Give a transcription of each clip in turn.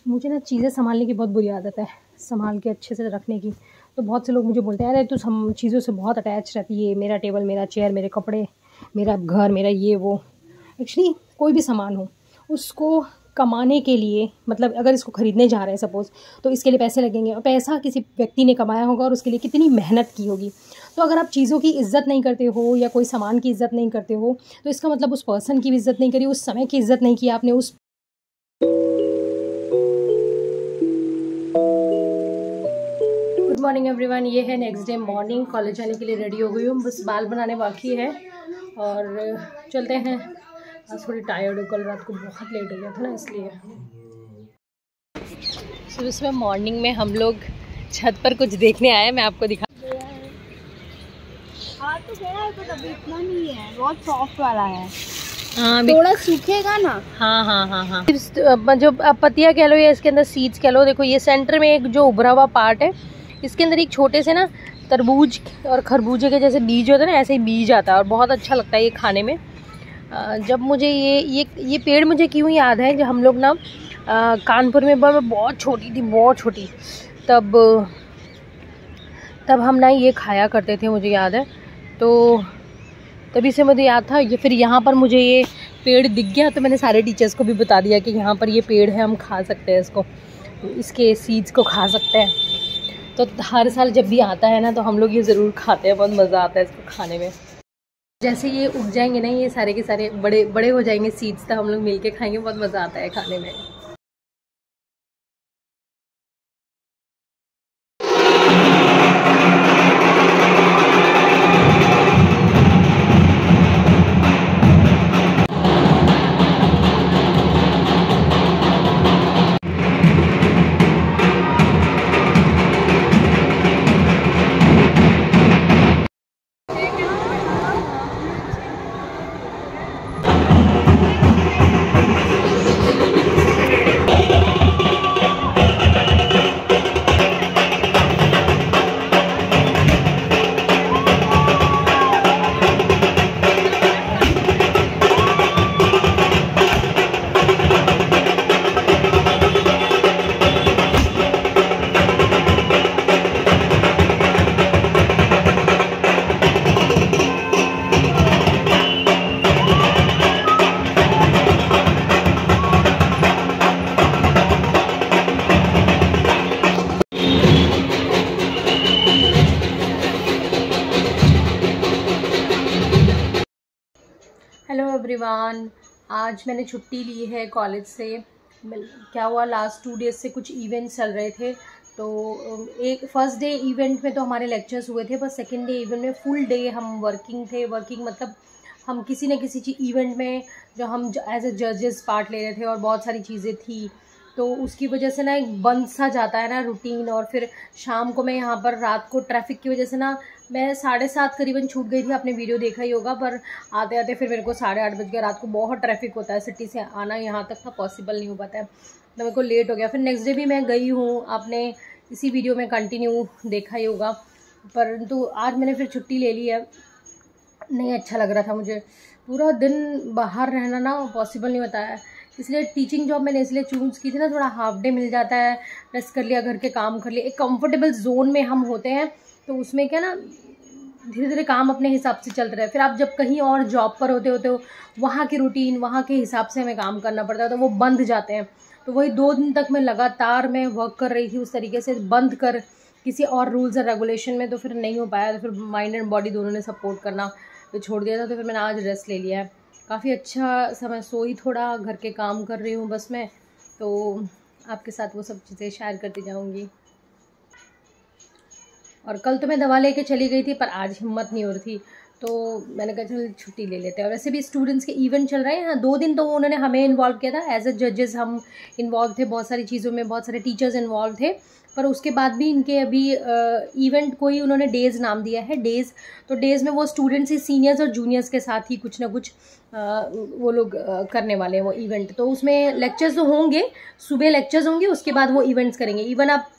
मुझे ना चीज़ें संभालने की बहुत बुरी आदत है, संभाल के अच्छे से रखने की। तो बहुत से लोग मुझे बोलते हैं, अरे तू चीज़ों से बहुत अटैच रहती है, मेरा टेबल, मेरा चेयर, मेरे कपड़े, मेरा घर, मेरा ये वो। एक्चुअली कोई भी सामान हो, उसको कमाने के लिए, मतलब अगर इसको ख़रीदने जा रहे हैं सपोज़, तो इसके लिए पैसे लगेंगे और पैसा किसी व्यक्ति ने कमाया होगा और उसके लिए कितनी मेहनत की होगी। तो अगर आप चीज़ों की इज़्ज़त नहीं करते हो या कोई सामान की इज़्ज़त नहीं करते हो, तो इसका मतलब उस पर्सन की भी इज़्ज़त नहीं करी, उस समय की इज़्ज़त नहीं की आपने। उस गुड मॉर्निंग एवरीवन, ये है नेक्स्ट डे मॉर्निंग। कॉलेज जाने के लिए रेडी हो गई हूँ, बस बाल बनाने बाकी है और चलते हैं। आज थोड़ी टायर्ड हूँ, कल रात को बहुत लेट हो गया था ना, इसलिए। सुबह सुबह मॉर्निंग में हम लोग छत पर कुछ देखने आए, मैं आपको दिखा। हाँ तो गया है, पर अभी इतना नहीं है, बहुत सॉफ्ट वाला है। हाँ, थोड़ा सूखेगा ना। हाँ हाँ हाँ हाँ, जो पत्तियाँ कह लो या इसके अंदर सीड्स कह लो। देखो ये सेंटर में एक जो उभरा हुआ पार्ट है, इसके अंदर एक छोटे से ना तरबूज और खरबूजे के जैसे बीज होते हैं ना, ऐसे ही बीज आता है और बहुत अच्छा लगता है ये खाने में। जब मुझे ये पेड़ मुझे क्यों याद है, जब हम लोग ना कानपुर में बहुत छोटी थी, बहुत छोटी, तब हम ना ये खाया करते थे, मुझे याद है। तो तभी से मुझे याद था। ये फिर यहाँ पर मुझे ये पेड़ दिख गया, तो मैंने सारे टीचर्स को भी बता दिया कि यहाँ पर ये पेड़ है, हम खा सकते हैं इसको, इसके सीड्स को खा सकते हैं। तो हर साल जब भी आता है ना, तो हम लोग ये ज़रूर खाते हैं, बहुत मज़ा आता है इसको खाने में। जैसे ये उग जाएंगे ना, ये सारे के सारे बड़े बड़े हो जाएंगे सीड्स, तो हम लोग मिल के खाएँगे, बहुत मज़ा आता है खाने में। हेलो एवरीवन, आज मैंने छुट्टी ली है कॉलेज से। क्या हुआ, लास्ट 2 डेज़ से कुछ इवेंट्स चल रहे थे। तो एक फर्स्ट डे इवेंट में तो हमारे लेक्चर्स हुए थे, पर सेकंड डे इवेंट में फुल डे हम वर्किंग थे। वर्किंग मतलब हम किसी न किसी चीज़ इवेंट में जो हम एज ए जजेस पार्ट ले रहे थे और बहुत सारी चीज़ें थी। तो उसकी वजह से ना एक बंद सा जाता है ना रूटीन। और फिर शाम को मैं यहाँ पर रात को ट्रैफिक की वजह से ना मैं 7:30 करीबन छूट गई थी। आपने वीडियो देखा ही होगा, पर आते आते फिर मेरे को 8:30 बज गया। रात को बहुत ट्रैफिक होता है, सिटी से आना यहाँ तक था पॉसिबल नहीं हो पाता है, तो मेरे को लेट हो गया। फिर नेक्स्ट डे भी मैं गई हूँ, आपने इसी वीडियो में कंटिन्यू देखा ही होगा। परंतु आज मैंने फिर छुट्टी ले ली है, नहीं अच्छा लग रहा था मुझे। पूरा दिन बाहर रहना ना पॉसिबल नहीं होता है, इसलिए टीचिंग जॉब मैंने इसलिए चूज़ की थी ना, थोड़ा हाफ डे मिल जाता है, रेस्ट कर लिया, घर के काम कर लिए, एक कंफर्टेबल जोन में हम होते हैं। तो उसमें क्या ना, धीरे धीरे काम अपने हिसाब से चलते रहे। फिर आप जब कहीं और जॉब पर होते हो, वहाँ की रूटीन, वहाँ के हिसाब से हमें काम करना पड़ता है, तो वो बंद जाते हैं। तो वही 2 दिन तक मैं लगातार मैं वर्क कर रही थी उस तरीके से, बंद कर किसी और रूल्स और रेगुलेशन में, तो फिर नहीं हो पाया। तो फिर माइंड एंड बॉडी दोनों ने सपोर्ट करना तो छोड़ दिया था। तो फिर मैंने आज रेस्ट ले लिया है। काफ़ी अच्छा समय सोई, थोड़ा घर के काम कर रही हूँ बस मैं, तो आपके साथ वो सब चीज़ें शेयर करती जाऊँगी। और कल तो मैं दवा लेके चली गई थी, पर आज हिम्मत नहीं हो रही थी, तो मैंने कहा चल छुट्टी ले लेते हैं। और वैसे भी स्टूडेंट्स के इवेंट चल रहे हैं। हाँ, 2 दिन तो उन्होंने हमें इन्वॉल्व किया था, एज ए जजेस हम इन्वॉल्व थे बहुत सारी चीज़ों में, बहुत सारे टीचर्स इन्वॉल्व थे। पर उसके बाद भी इनके अभी इवेंट को ही उन्होंने डेज़ नाम दिया है, डेज़। तो डेज़ में वो स्टूडेंट्स ही सीनियर्स और जूनियर्स के साथ ही कुछ ना कुछ वो लोग करने वाले हैं वो इवेंट। तो उसमें लेक्चर्स तो होंगे, सुबह लेक्चर्स होंगे, उसके बाद वो इवेंट्स करेंगे। इवन आप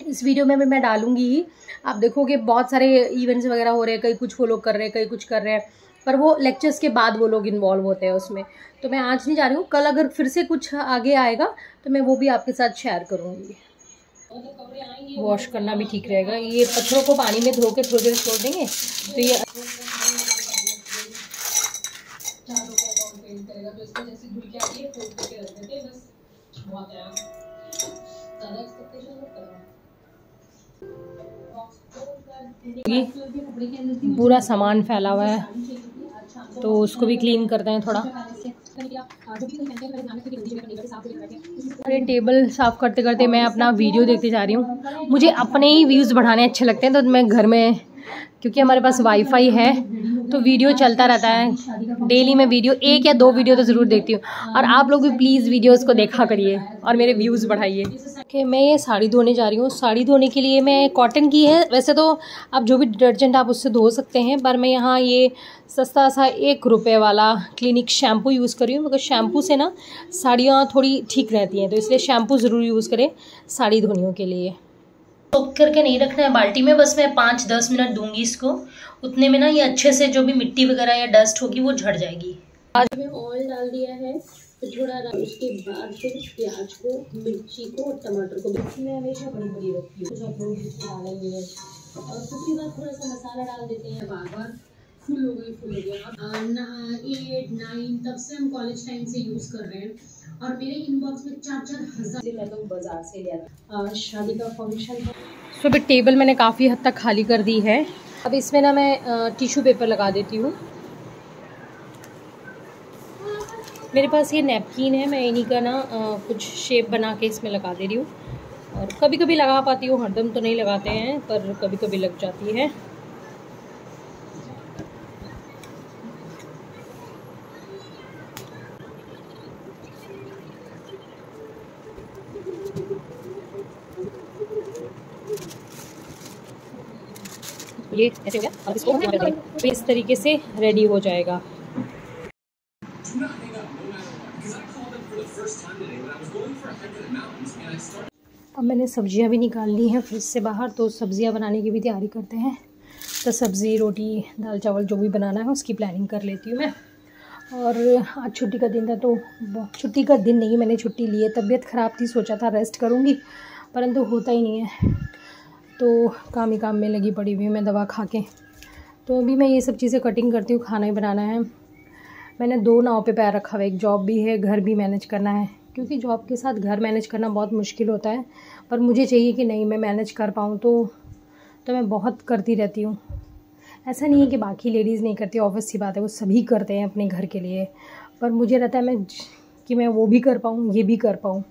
इस वीडियो में भी मैं डालूंगी ही, आप देखोगे बहुत सारे इवेंट्स वगैरह हो रहे हैं, कई कुछ वो लोग कर रहे हैं, कई कुछ कर रहे हैं। पर वो लेक्चर्स के बाद वो लोग इन्वॉल्व होते हैं उसमें। तो मैं आज नहीं जा रही हूँ, कल अगर फिर से कुछ आगे आएगा तो मैं वो भी आपके साथ शेयर करूँगी। वॉश करना भी ठीक रहेगा। ये पत्थरों को पानी में धो के थोड़ी देर छोड़ देंगे तो ये पूरा सामान फैला हुआ है तो उसको भी क्लीन करते हैं थोड़ा। अरे टेबल साफ़ करते करते मैं अपना वीडियो देखते जा रही हूँ। मुझे अपने ही व्यूज़ बढ़ाने अच्छे लगते हैं तो मैं घर में, क्योंकि हमारे पास वाईफाई है तो वीडियो चलता रहता है। डेली मैं वीडियो 1 या 2 वीडियो तो ज़रूर देखती हूँ। और आप लोग भी प्लीज़ वीडियोस को देखा करिए और मेरे व्यूज़ बढ़ाइए। कि मैं ये साड़ी धोने जा रही हूँ। साड़ी धोने के लिए मैं कॉटन की है, वैसे तो आप जो भी डिटर्जेंट आप उससे धो सकते हैं, पर मैं यहाँ ये सस्ता सा 1 रुपये वाला क्लिनिक शैम्पू यूज़ कर रही हूँ। बिकॉज शैम्पू से ना साड़ियाँ थोड़ी ठीक रहती हैं, तो इसलिए शैम्पू ज़रूर यूज़ करें साड़ी धोनियों के लिए। सोक करके नहीं रखना है बाल्टी में, बस मैं 5-10 मिनट दूंगी इसको। उतने में ना ये अच्छे से जो भी मिट्टी वगैरह या डस्ट होगी वो झड़ जाएगी। आज में ऑयल डाल दिया है तो थोड़ा, उसके बाद फिर प्याज को, मिर्ची को और टमाटर को मिर्ची में हमेशा बड़ी बड़ी रखती हूँ, डालेंगे और उसके बाद थोड़ा सा मसाला डाल देते हैं। बार बार फुल हो गई 8, 9 तब से हम कॉलेज टाइम से यूज़ कर रहे हैं और मेरे इनबॉक्स में 4-4 हज़ार मैं तो बाजार से लिया था। शादी का फंक्शन है। तो अभी टेबल मैंने काफ़ी हद तक खाली कर दी है। अब इसमें ना मैं टिश्यू पेपर लगा देती हूँ। मेरे पास ये नैपकिन है, मैं इन्हीं का ना कुछ शेप बना के इसमें लगा दे रही हूँ। और कभी कभी लगा पाती हूँ, हरदम तो नहीं लगाते हैं, पर कभी कभी लग जाती है। ये ऐसे हो गया और इसको तो इस तरीके से रेडी हो जाएगा। अब मैंने सब्जियां भी निकाल ली हैं फ्रिज से बाहर, तो सब्जियां बनाने की भी तैयारी करते हैं। तो सब्ज़ी, रोटी, दाल चावल जो भी बनाना है उसकी प्लानिंग कर लेती हूँ मैं। और आज छुट्टी का दिन था, तो छुट्टी का दिन नहीं, मैंने छुट्टी ली है। तबीयत ख़राब थी, सोचा था रेस्ट करूँगी, परंतु होता ही नहीं है, तो काम ही काम में लगी पड़ी हुई मैं दवा खा के। तो अभी मैं ये सब चीज़ें कटिंग करती हूँ, खाना ही बनाना है। मैंने 2 नाव पे पैर रखा हुआ है, एक जॉब भी है, घर भी मैनेज करना है। क्योंकि जॉब के साथ घर मैनेज करना बहुत मुश्किल होता है, पर मुझे चाहिए कि नहीं मैं मैनेज कर पाऊँ, तो मैं बहुत करती रहती हूँ। ऐसा नहीं है कि बाकी लेडीज़ नहीं करती, ऑब्वियस सी बात है, वो सभी करते हैं अपने घर के लिए, पर मुझे रहता है कि मैं वो भी कर पाऊँ, ये भी कर पाऊँ।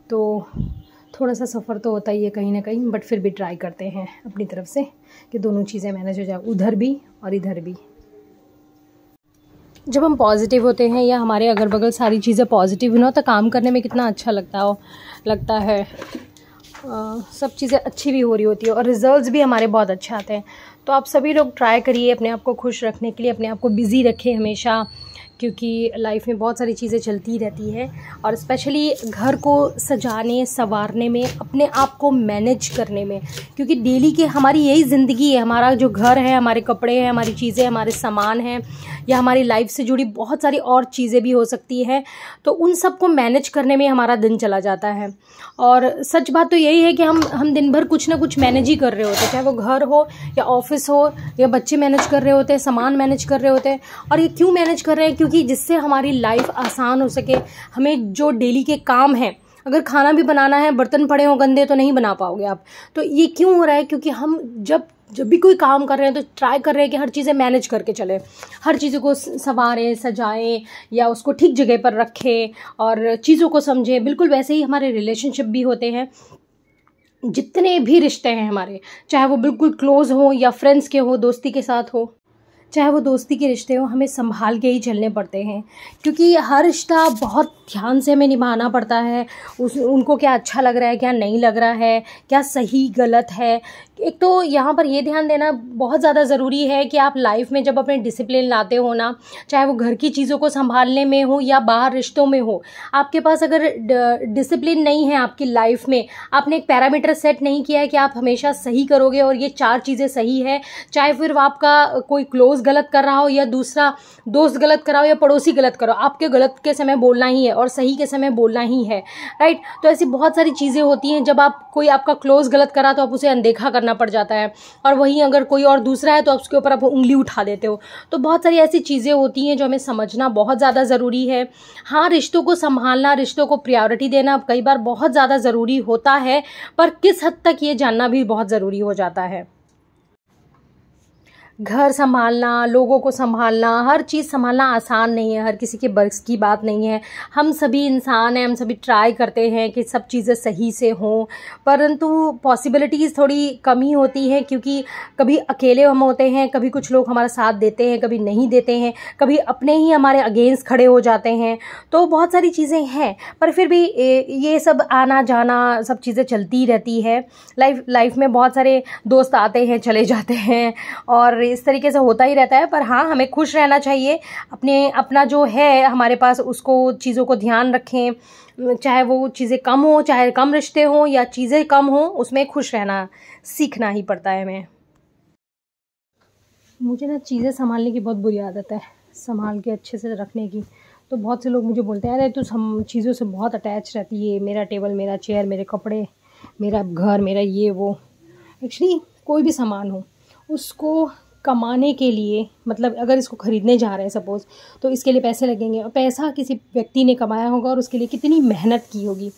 तो थोड़ा सा सफ़र तो होता ही है कहीं ना कहीं, बट फिर भी ट्राई करते हैं अपनी तरफ से कि दोनों चीज़ें मैनेज हो जाए, उधर भी और इधर भी। जब हम पॉजिटिव होते हैं या हमारे अगल बगल सारी चीज़ें पॉजिटिव हो तो काम करने में कितना अच्छा लगता है। सब चीज़ें अच्छी भी हो रही होती है और रिज़ल्ट्स भी हमारे बहुत अच्छे आते हैं। तो आप सभी लोग ट्राई करिए अपने आप को खुश रखने के लिए, अपने आप को बिज़ी रखें हमेशा, क्योंकि लाइफ में बहुत सारी चीज़ें चलती रहती है। और स्पेशली घर को सजाने संवारने में, अपने आप को मैनेज करने में, क्योंकि डेली के हमारी यही ज़िंदगी है। हमारा जो घर है, हमारे कपड़े हैं, हमारी चीज़ें, हमारे सामान हैं, या हमारी लाइफ से जुड़ी बहुत सारी और चीज़ें भी हो सकती हैं, तो उन सब को मैनेज करने में हमारा दिन चला जाता है। और सच बात तो यही है कि हम दिन भर कुछ ना कुछ मैनेज ही कर रहे होते हैं, चाहे वो घर हो या ऑफिस हो, या बच्चे मैनेज कर रहे होते हैं, सामान मैनेज कर रहे होते हैं। और ये क्यों मैनेज कर रहे हैं? क्योंकि जिससे हमारी लाइफ आसान हो सके। हमें जो डेली के काम हैं, अगर खाना भी बनाना है, बर्तन पड़े हों गंदे तो नहीं बना पाओगे आप। तो ये क्यों हो रहा है? क्योंकि हम जब भी कोई काम कर रहे हैं तो ट्राई कर रहे हैं कि हर चीज़ें मैनेज करके चलें, हर चीज़ों को संवारें, सजाएं, या उसको ठीक जगह पर रखें और चीज़ों को समझें। बिल्कुल वैसे ही हमारे रिलेशनशिप भी होते हैं। जितने भी रिश्ते हैं हमारे, चाहे वो बिल्कुल क्लोज हो या फ्रेंड्स के हो, दोस्ती के साथ हो, चाहे वो दोस्ती के रिश्ते हो, हमें संभाल के ही चलने पड़ते हैं। क्योंकि हर रिश्ता बहुत ध्यान से हमें निभाना पड़ता है। उनको क्या अच्छा लग रहा है, क्या नहीं लग रहा है, क्या सही गलत है। एक तो यहाँ पर ये ध्यान देना बहुत ज़्यादा ज़रूरी है कि आप लाइफ में जब अपने डिसिप्लिन लाते हो ना, चाहे वो घर की चीज़ों को संभालने में हो या बाहर रिश्तों में हो, आपके पास अगर डिसिप्लिन नहीं है आपकी लाइफ में, आपने एक पैरामीटर सेट नहीं किया है कि आप हमेशा सही करोगे और ये 4 चीज़ें सही है, चाहे फिर वो आपका कोई क्लोज गलत कर रहा हो या दूसरा दोस्त गलत कर रहा हो या पड़ोसी गलत कर रहा हो, आपके गलत के समय बोलना ही है और सही के समय बोलना ही है, राइट। तो ऐसी बहुत सारी चीज़ें होती हैं, जब आप कोई आपका क्लोज गलत करा तो आप उसे अनदेखा करना पड़ जाता है, और वहीं अगर कोई और दूसरा है तो आप उसके ऊपर आप उंगली उठा देते हो। तो बहुत सारी ऐसी चीज़ें होती हैं जो हमें समझना बहुत ज़्यादा ज़रूरी है। हाँ, रिश्तों को संभालना, रिश्तों को प्रायोरिटी देना कई बार बहुत ज़्यादा ज़रूरी होता है, पर किस हद तक ये जानना भी बहुत ज़रूरी हो जाता है। घर संभालना, लोगों को संभालना, हर चीज़ संभालना आसान नहीं है, हर किसी के बस की बात नहीं है। हम सभी इंसान हैं, हम सभी ट्राई करते हैं कि सब चीज़ें सही से हों, परंतु पॉसिबिलिटीज़ थोड़ी कमी होती हैं, क्योंकि कभी अकेले हम होते हैं, कभी कुछ लोग हमारा साथ देते हैं, कभी नहीं देते हैं, कभी अपने ही हमारे अगेंस्ट खड़े हो जाते हैं। तो बहुत सारी चीज़ें हैं, पर फिर भी ये सब आना जाना सब चीज़ें चलती रहती है। लाइफ में बहुत सारे दोस्त आते हैं, चले जाते हैं, और इस तरीके से होता ही रहता है। पर हाँ, हमें खुश रहना चाहिए, अपना जो है हमारे पास उसको, चीज़ों को ध्यान रखें, चाहे वो चीज़ें कम हो, चाहे कम रिश्ते हों या चीज़ें कम हो, उसमें खुश रहना सीखना ही पड़ता है हमें। मुझे ना चीज़ें संभालने की बहुत बुरी आदत है, संभाल के अच्छे से रखने की। तो बहुत से लोग मुझे बोलते हैं, अरे तू चीज़ों से बहुत अटैच रहती है, मेरा टेबल, मेरा चेयर, मेरे कपड़े, मेरा घर, मेरा ये वो। एक्चुअली कोई भी सामान हो, उसको कमाने के लिए, मतलब अगर इसको ख़रीदने जा रहे हैं सपोज़, तो इसके लिए पैसे लगेंगे, और पैसा किसी व्यक्ति ने कमाया होगा और उसके लिए कितनी मेहनत की होगी।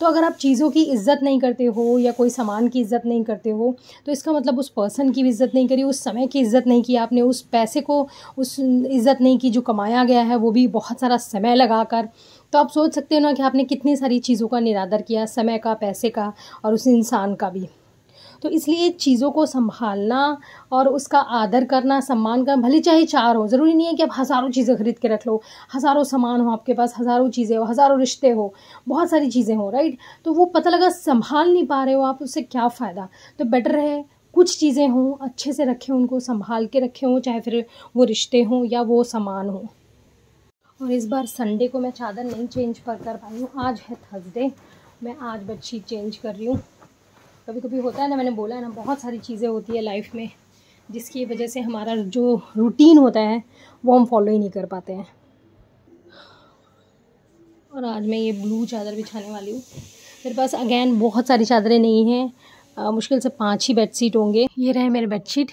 तो अगर आप चीज़ों की इज़्ज़त नहीं करते हो या कोई सामान की इज़्ज़त नहीं करते हो, तो इसका मतलब उस पर्सन की भी इज़्ज़त नहीं करी, उस समय की इज़्ज़त नहीं की आपने, उस पैसे को उस इज़्ज़त नहीं की जो कमाया गया है, वो भी बहुत सारा समय लगाकर। तो आप सोच सकते हो ना कि आपने कितनी सारी चीज़ों का निरादर किया, समय का, पैसे का और उस इंसान का भी। तो इसलिए चीज़ों को संभालना और उसका आदर करना, सम्मान करना, भले चाहे 4 हो, ज़रूरी नहीं है कि आप हज़ारों चीज़ें खरीद के रख लो, हज़ारों सामान हो आपके पास, हज़ारों चीज़ें हो, हज़ारों रिश्ते हो, बहुत सारी चीज़ें हो, राइट। तो वो पता लगा संभाल नहीं पा रहे हो आप, उससे क्या फ़ायदा। तो बेटर है कुछ चीज़ें हों, अच्छे से रखें, उनको संभाल के रखे हों, चाहे फिर वो रिश्ते हों या वो सामान हो। और इस बार संडे को मैं चादर नहीं चेंज कर पाई हूँ, आज है थर्सडे, मैं आज बेडशीट चेंज कर रही हूँ। कभी कभी होता है ना, मैंने बोला है ना, बहुत सारी चीज़ें होती है लाइफ में जिसकी वजह से हमारा जो रूटीन होता है वो हम फॉलो ही नहीं कर पाते हैं। और आज मैं ये ब्लू चादर बिछाने वाली हूँ। मेरे पास अगेन बहुत सारी चादरें नहीं हैं, मुश्किल से 5 ही बेडशीट होंगे। ये रहे मेरे बेडशीट,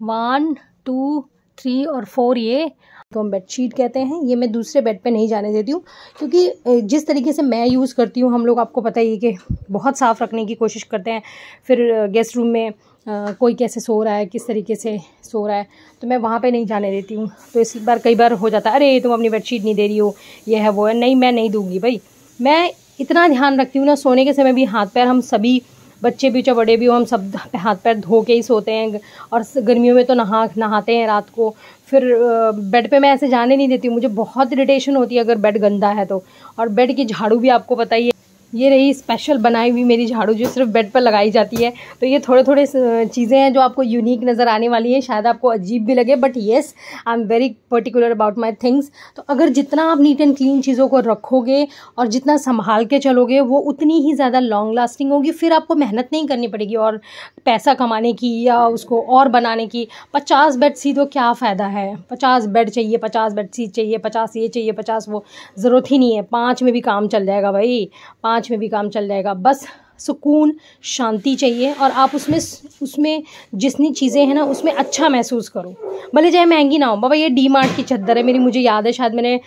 1 2 3 और 4, ये तो हम बेडशीट कहते हैं। ये मैं दूसरे बेड पे नहीं जाने देती हूँ, क्योंकि जिस तरीके से मैं यूज़ करती हूँ, हम लोग आपको पता ही है कि बहुत साफ़ रखने की कोशिश करते हैं। फिर गेस्ट रूम में कोई कैसे सो रहा है, किस तरीके से सो रहा है, तो मैं वहाँ पे नहीं जाने देती हूँ। तो इस बार कई बार हो जाता है, अरे तुम अपनी बेडशीट नहीं दे रही हो, ये है वो है। नहीं, मैं नहीं दूँगी भाई। मैं इतना ध्यान रखती हूँ ना, सोने के समय भी हाथ पैर, हम सभी बच्चे भी चाहे बड़े भी हो, हम सब हाथ पैर धो के ही सोते हैं। और गर्मियों में तो नहाते हैं रात को। फिर बेड पे मैं ऐसे जाने नहीं देती हूँ, मुझे बहुत इरिटेशन होती है अगर बेड गंदा है तो। और बेड की झाड़ू भी आपको पता ही है, ये रही स्पेशल बनाई हुई मेरी झाड़ू जो सिर्फ बेड पर लगाई जाती है। तो ये थोड़े थोड़े चीज़ें हैं जो आपको यूनिक नज़र आने वाली है, शायद आपको अजीब भी लगे, but yes I am very particular about my things. तो अगर जितना आप नीट एंड क्लीन चीज़ों को रखोगे और जितना संभाल के चलोगे, वो उतनी ही ज़्यादा लॉन्ग लास्टिंग होगी। फिर आपको मेहनत नहीं करनी पड़ेगी और पैसा कमाने की या उसको और बनाने की। 50 बेड सी तो क्या फ़ायदा है, 50 बेड चाहिए, 50 बेड सी चाहिए, 50 ये चाहिए, 50 वो, ज़रूरत ही नहीं है। 5 में भी काम चल जाएगा भाई, 5 में भी काम चल जाएगा। बस सुकून, शांति चाहिए, और आप उसमें जितनी चीज़ें हैं ना, उसमें अच्छा महसूस करो, भले चाहे महंगी ना हो। बाबा ये डी मार्ट की चादर है मेरी, मुझे याद है शायद मैंने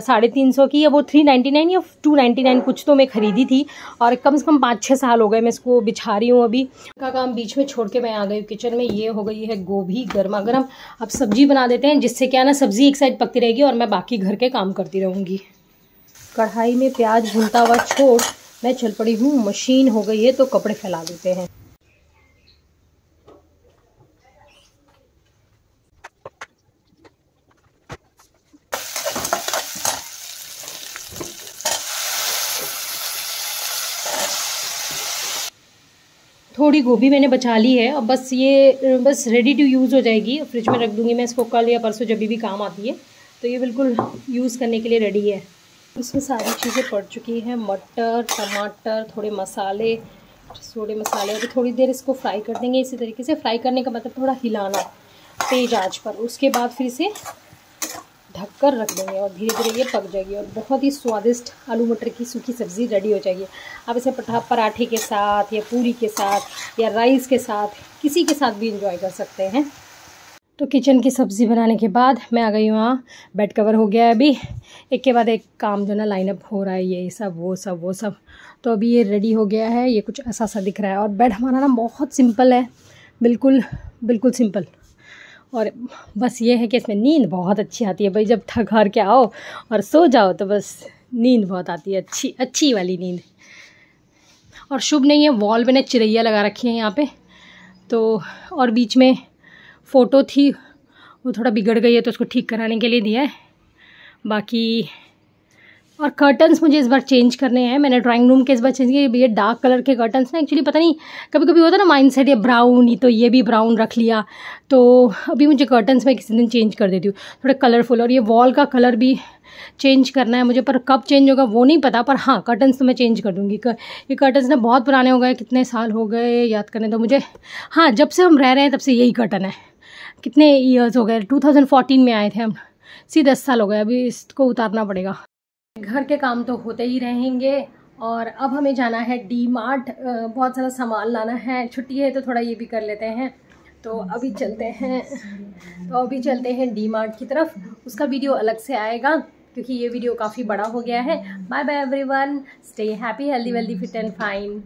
350 की या वो 399 या 299 कुछ तो मैं ख़रीदी थी, और कम से कम 5-6 साल हो गए मैं इसको बिछा रही हूँ। अभी का काम बीच में छोड़ के मैं आ गई किचन में। ये हो गई है गोभी गर्मा गर्म। अब सब्जी बना देते हैं, जिससे क्या ना सब्ज़ी एक साइड पकती रहेगी और मैं बाकी घर के काम करती रहूँगी। कढ़ाई में प्याज भुनता हुआ छोड़ मैं चल पड़ी हूँ, मशीन हो गई है तो कपड़े फैला देते हैं। थोड़ी गोभी मैंने बचा ली है, अब बस ये बस रेडी टू यूज़ हो जाएगी। फ्रिज में रख दूँगी मैं इसको, कल या परसों जब भी काम आती है। तो ये बिल्कुल यूज़ करने के लिए रेडी है। इसमें सारी चीज़ें पड़ चुकी हैं, मटर, टमाटर, थोड़े मसाले, अभी थोड़ी देर इसको फ्राई कर देंगे। इसी तरीके से फ्राई करने का मतलब थोड़ा हिलाना, तेज आंच पर। उसके बाद फिर से ढककर रख देंगे और धीरे धीरे ये पक जाएगी और बहुत ही स्वादिष्ट आलू मटर की सूखी सब्ज़ी रेडी हो जाएगी। आप इसे पराठे के साथ या पूरी के साथ या राइस के साथ किसी के साथ भी इंजॉय कर सकते हैं। तो किचन की सब्ज़ी बनाने के बाद मैं आ गई वहाँ, बेड कवर हो गया है। अभी एक के बाद एक काम जो ना लाइनअप हो रहा है, ये सब वो सब। तो अभी ये रेडी हो गया है, ये कुछ ऐसा सा दिख रहा है। और बेड हमारा ना बहुत सिंपल है, बिल्कुल सिंपल। और बस ये है कि इसमें नींद बहुत अच्छी आती है भाई। जब थक हार के आओ और सो जाओ तो बस नींद बहुत आती है, अच्छी वाली नींद। और शुभ नहीं है, वॉल पे ने चिरैया लगा रखी है यहाँ पे। तो और बीच में फ़ोटो थी, वो थोड़ा बिगड़ गई है तो उसको ठीक कराने के लिए दिया है। बाकी और कर्टन्स मुझे इस बार चेंज करने हैं। मैंने ड्राइंग रूम के इस बार चेंज किए। ये डार्क कलर के कर्टन्स ना, एक्चुअली पता नहीं कभी कभी होता है ना माइंड सेट, ये ब्राउन ही तो ये भी ब्राउन रख लिया। तो अभी मुझे कर्टन्स में किसी दिन चेंज कर देती हूँ, थोड़े कलरफुल। और ये वॉल का कलर भी चेंज करना है मुझे, पर कब चेंज होगा वो नहीं पता। पर हाँ, कर्टन्स तो मैं चेंज कर दूँगी। ये कर्टन्स ना बहुत पुराने हो गए, कितने साल हो गए याद करने तो मुझे। हाँ, जब से हम रह रहे हैं तब से यही कर्टन है। कितने ईयर्स हो गए, 2014 में आए थे हम, 10 साल हो गए। अभी इसको उतारना पड़ेगा। घर के काम तो होते ही रहेंगे और अब हमें जाना है डी-मार्ट, बहुत सारा सामान लाना है। छुट्टी है तो थोड़ा ये भी कर लेते हैं। तो अभी चलते हैं डी-मार्ट की तरफ। उसका वीडियो अलग से आएगा क्योंकि ये वीडियो काफ़ी बड़ा हो गया है। Bye bye everyone, stay happy, healthy, wealthy, fit and fine.